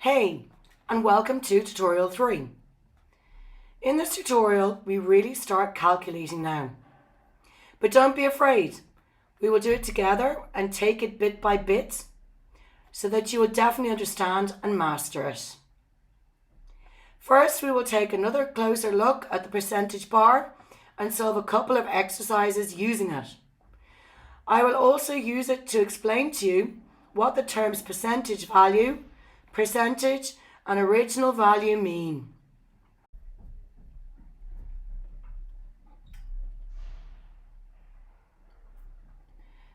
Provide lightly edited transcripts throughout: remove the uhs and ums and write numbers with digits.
Hey, and welcome to tutorial 3. In this tutorial, we really start calculating now. But don't be afraid. We will do it together and take it bit by bit so that you will definitely understand and master it. First, we will take another closer look at the percentage bar and solve a couple of exercises using it. I will also use it to explain to you what the terms percentage value, percentage and original value mean.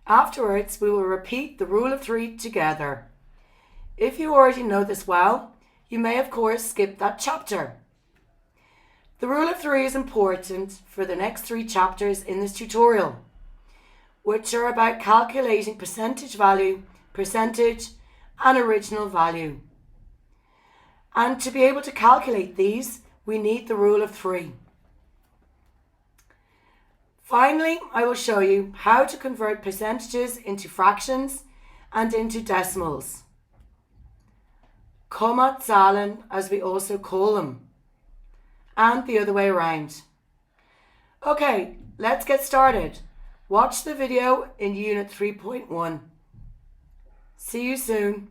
Afterwards, we will repeat the rule of 3 together. If you already know this well, you may of course skip that chapter. The rule of 3 is important for the next 3 chapters in this tutorial, which are about calculating percentage value, percentage and original value. And to be able to calculate these, we need the rule of 3. Finally, I will show you how to convert percentages into fractions and into decimals. Kommazahlen, as we also call them, and the other way around. Okay, let's get started. Watch the video in Unit 3.1. See you soon.